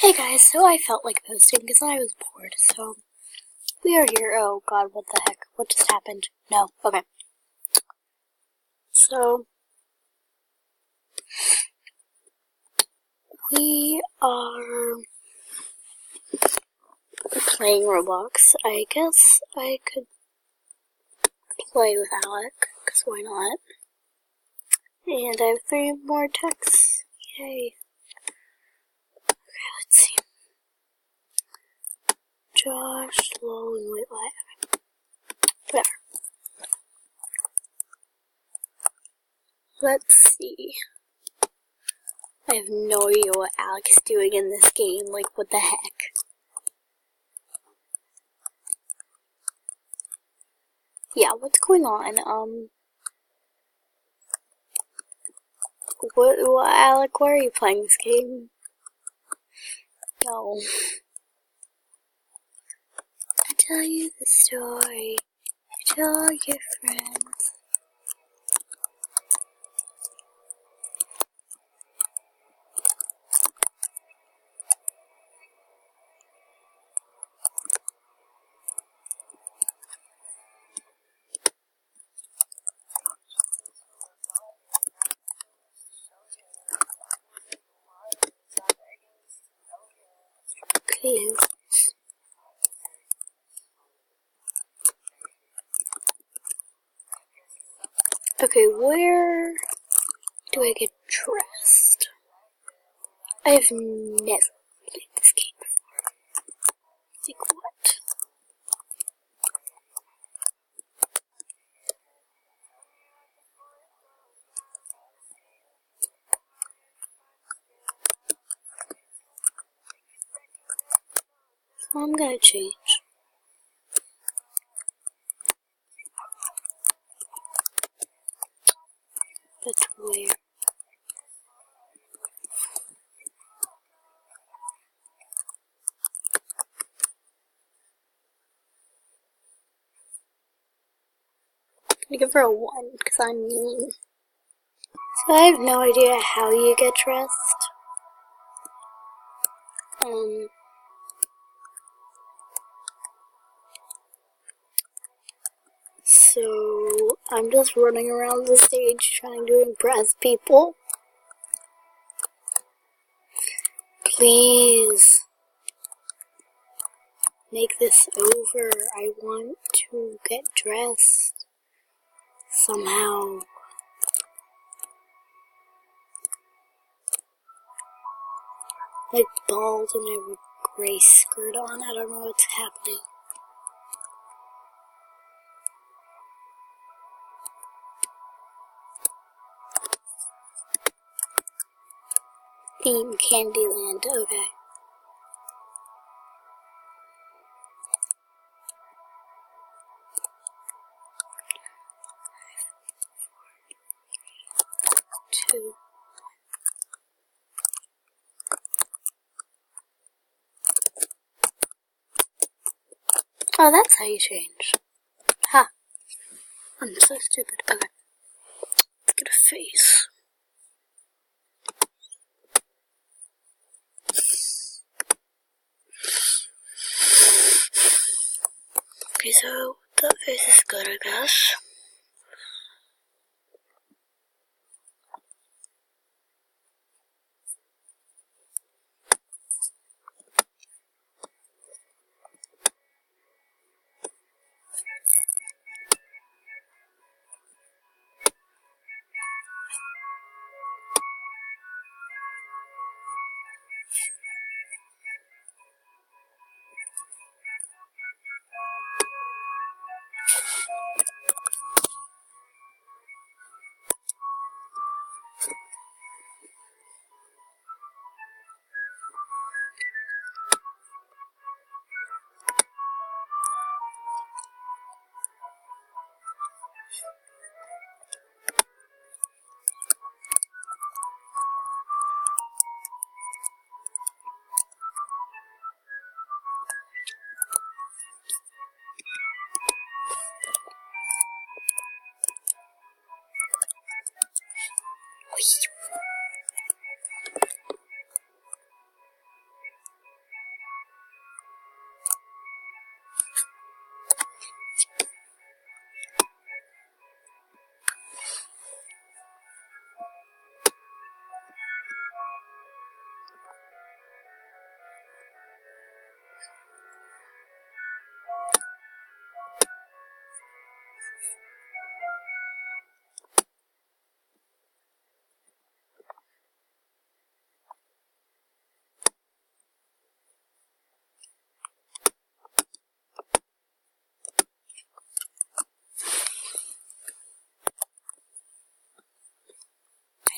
Hey guys, so I felt like posting because I was bored, so we are here. Oh god, what the heck? What just happened? No, okay. So, we are playing Roblox. I guess I could play with Alec, because why not? And I have 3 more texts. Yay. Okay, let's see. Josh, lol, and wait, live. Whatever. Let's see. I have no idea what Alex is doing in this game. Like, what the heck? Yeah, what's going on? What, Alec, why are you playing this game? No. I tell you the story. You tell all your friends. Clues. Okay, where do I get dressed? I have never played this game before. Like what? So I'm gonna change. But where? I'm gonna give her a 1, because I'm mean. So I have no idea how you get dressed. So I'm just running around the stage trying to impress people. Please make this over. I want to get dressed somehow. Like bald and I have a gray skirt on. I don't know what's happening. Theme Candyland, okay. Two. Oh, that's how you change. Ha. I'm so stupid. Okay. Let's get a face. Okay, so that face is good, I guess.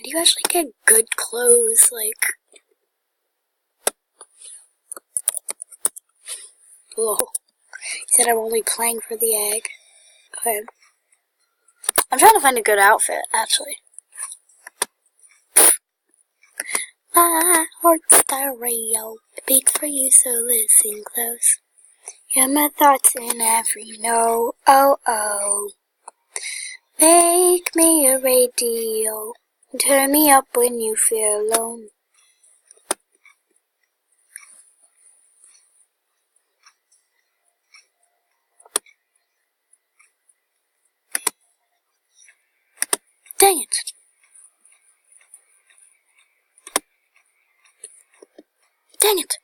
you actually get good clothes, like... Whoa. He said I'm only playing for the egg. Okay. I'm trying to find a good outfit, actually. My heart's stereo, it beats for you, so listen close. Hear my thoughts in every no, oh, oh. Make me a radio, and turn me up when you feel alone. Dang it. Dang it.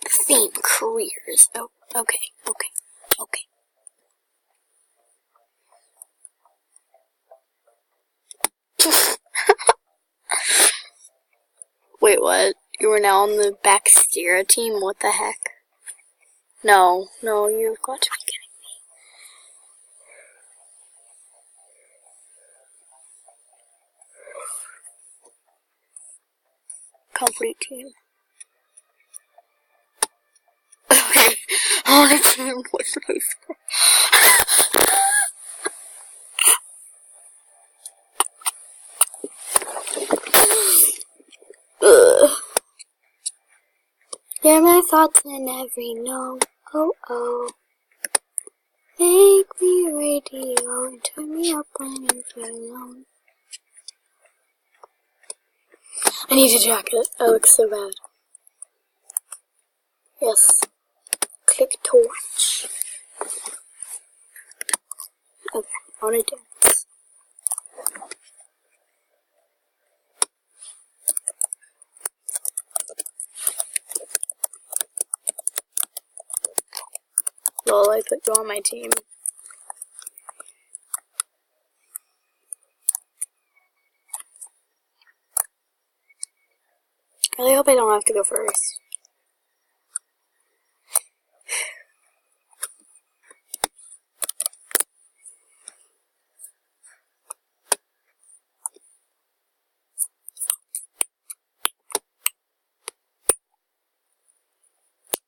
Theme careers. Oh, okay. Wait, what? You were now on the back steer team? What the heck? No, you've got to be kidding me. Complete team. Okay. On a team with Facebook. Yeah, my thoughts in every no, oh, oh. Make me a radio and turn me up when you feel alone. I need a jacket. That looks so bad. Yes. Click to watch. Okay, I wanna dance. Well, I put you on my team. I really hope I don't have to go first.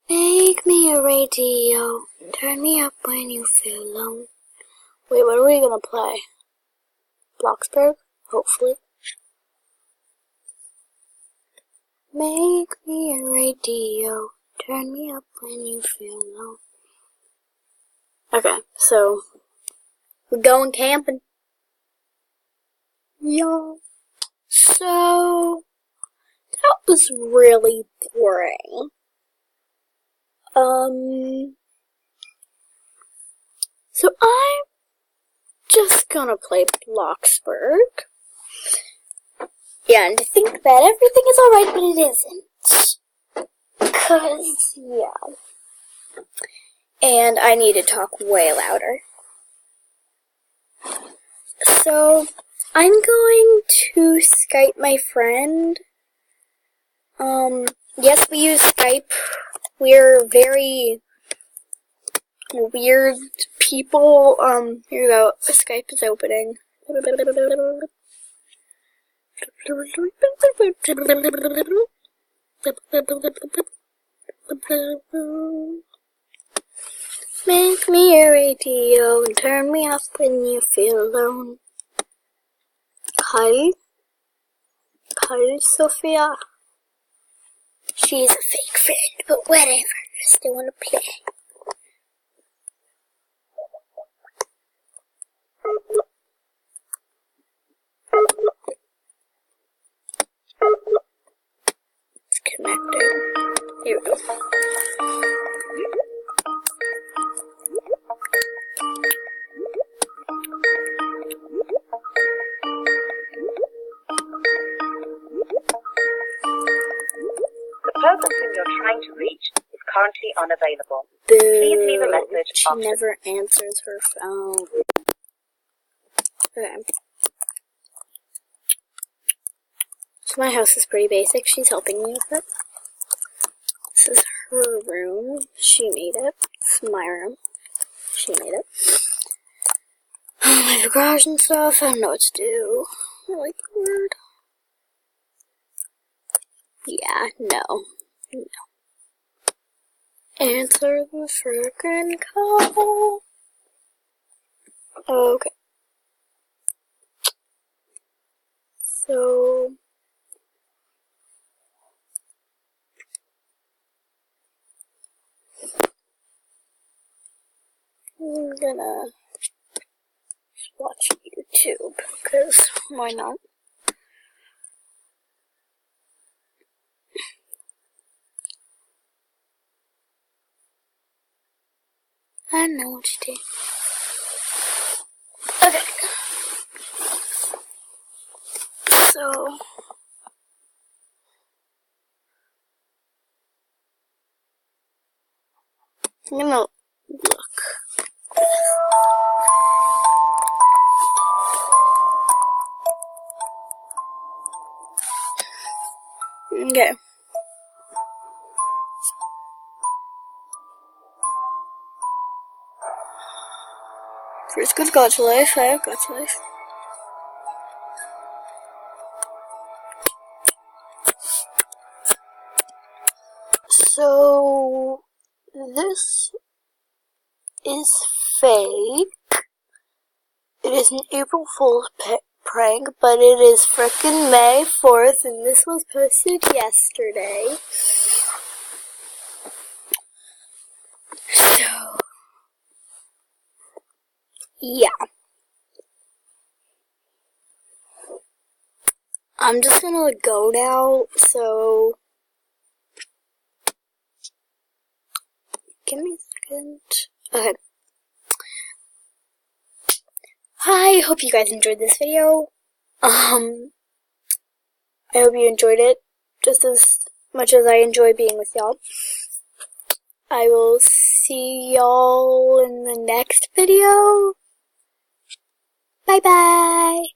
Make me a radio, turn me up when you feel alone. Wait, what are we gonna play? Bloxburg? Hopefully. Make me a radio, turn me up when you feel alone. Okay, so we're going camping. Yo. So that was really boring. So I'm just gonna play Bloxburg. Yeah, and to think that everything is alright, but it isn't. 'Cause, yeah. And I need to talk way louder. So, I'm going to Skype my friend. Yes, we use Skype. We're very weird people. Here you go. Skype is opening. Make me a radio and turn me up when you feel alone. Hi, Sophia. She's a fake friend, but whatever. I still want to play. It's connecting. Here we go. The person you're trying to reach is currently unavailable. Boo. Please leave a message She after. never answers her phone. Okay. So my house is pretty basic. She's helping me with it. This is her room. She made it. This is my room. She made it. I have a garage and stuff. I don't know what to do. I like the word. Yeah, no. Answer the frickin' call. Okay. So I'm gonna watch YouTube, because why not? I know what to do. Okay. So I'm gonna look. Okay. First good got to life, I have got to life. So this is fake. It is an April Fool's prank, but it is frickin' May 4th, and this was posted yesterday. So, yeah. I'm just gonna go now, so give me a second. Okay. Hi, hope you guys enjoyed this video. I hope you enjoyed it just as much as I enjoy being with y'all. I will see y'all in the next video. Bye bye.